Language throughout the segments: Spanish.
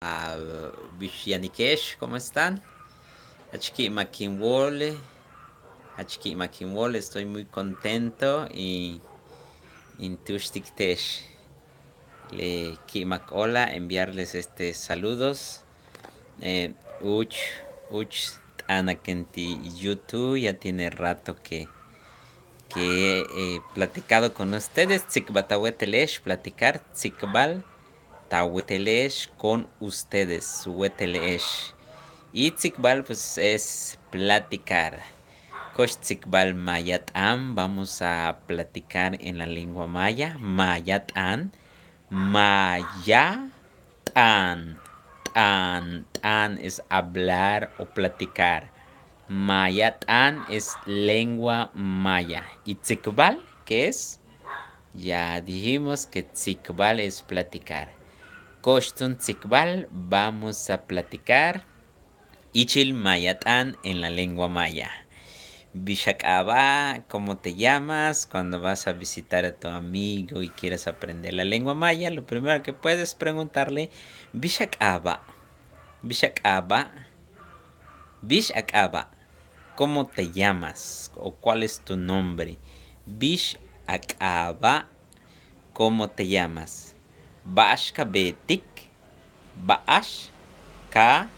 a Vishianikesh, ¿cómo están? Achki Makinwole, Achki Makinwole, estoy muy contento y Intushtiktesh. Le Kimak hola, enviarles saludos. Uch, Uch, Anakenti YouTube, ya tiene rato que he platicado con ustedes. Tzikbatahuetelesh, platicar, Tzikbal. Tahuetelesh con ustedes, Huetelesh. Y Tzikbal pues es platicar. Kosh Tzikbal Mayatam, vamos a platicar en la lengua maya. Mayatan, Mayatan, tan es hablar o platicar. Mayatan es lengua maya. ¿Y Tzikbal qué es? Ya dijimos que Tzikbal es platicar. Koshtun Tzikbal, vamos a platicar Ichil Mayatán en la lengua maya. Bishakaba, ¿cómo te llamas? Cuando vas a visitar a tu amigo y quieres aprender la lengua maya, lo primero que puedes preguntarle, Bishakaba, Bishakaba, Bishakaba, ¿cómo te llamas? ¿O cuál es tu nombre? Bishakaba, ¿cómo te llamas? Bashka Betik, Baash Ka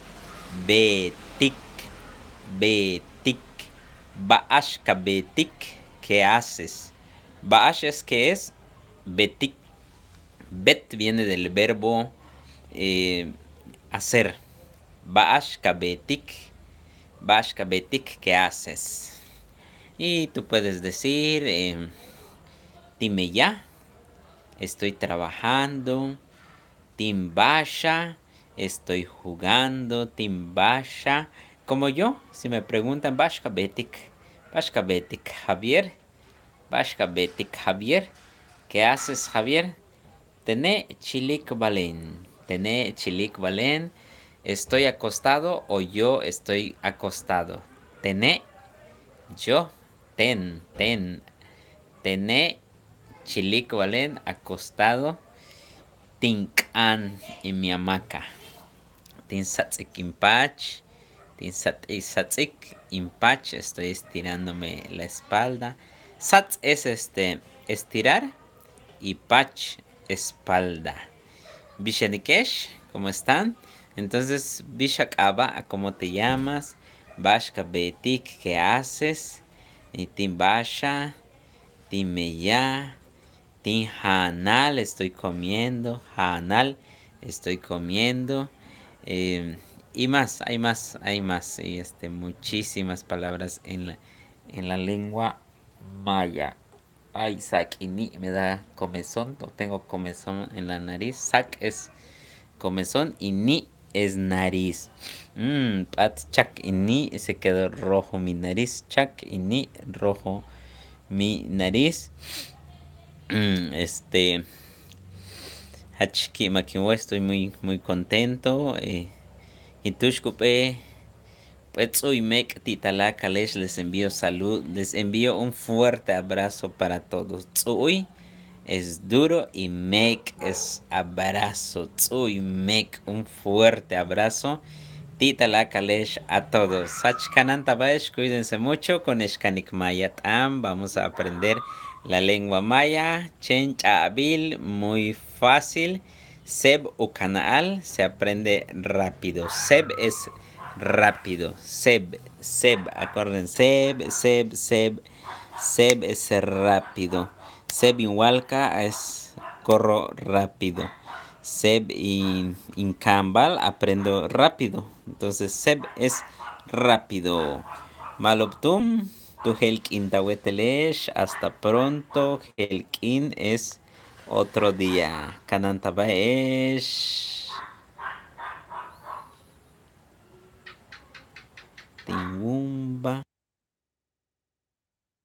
Betik. Betik. Baashka Betik. ¿Qué haces? Baash es ¿qué es? Betik. Bet viene del verbo hacer. Baashka Betik. Baashka Betik. ¿Qué haces? Y tú puedes decir, dime ya, estoy trabajando. Timbasha, estoy jugando. Timbasha, como yo, si me preguntan, Bashka Betik, Javier, Bashka Betik, Javier, ¿qué haces, Javier? Tené chilik valen, estoy acostado o yo estoy acostado. Tené, yo, tené chilik valen, acostado. Tinkan en mi hamaca. Tinsatzik impach. Tinsatzik impach. Estoy estirándome la espalda. Sats es estirar y pach espalda. Bishanikesh, ¿cómo están? Entonces, Bishakaba, ¿cómo te llamas? Bashka Betik, ¿qué haces? Y Timbasha, Timeya, Tin Hanal, estoy comiendo. Hanal, estoy comiendo. Eh, y más, hay más. Y muchísimas palabras en la lengua maya. Ay, sac y ni me da comezón. No tengo comezón en la nariz. Sac es comezón y ni es nariz. Pat chak y ni se quedó rojo mi nariz. Chak y ni rojo mi nariz. Este, Hachki Makiwa, estoy muy contento. Y Tushkupe, Petsu y Mek Titala Kalesh, les envío salud, les envío un fuerte abrazo para todos. Tsui es duro y Mek es abrazo. Tsui Mek, un fuerte abrazo. Titala Kalesh a todos. Sachkanan Tabash, cuídense mucho con Eshkanik Mayatam. Vamos a aprender la lengua maya. Chencha Abil, muy fácil. Seb o canal se aprende rápido. Seb es rápido. Seb, acuérdense. Seb es rápido. Seb Inwalka es corro rápido. Seb y Incambal aprendo rápido. Entonces Seb es rápido. Maloptum, tu Helkin Tawetelesh. Hasta pronto. Helkin es otro día. Kanantabaesh. Tingumba.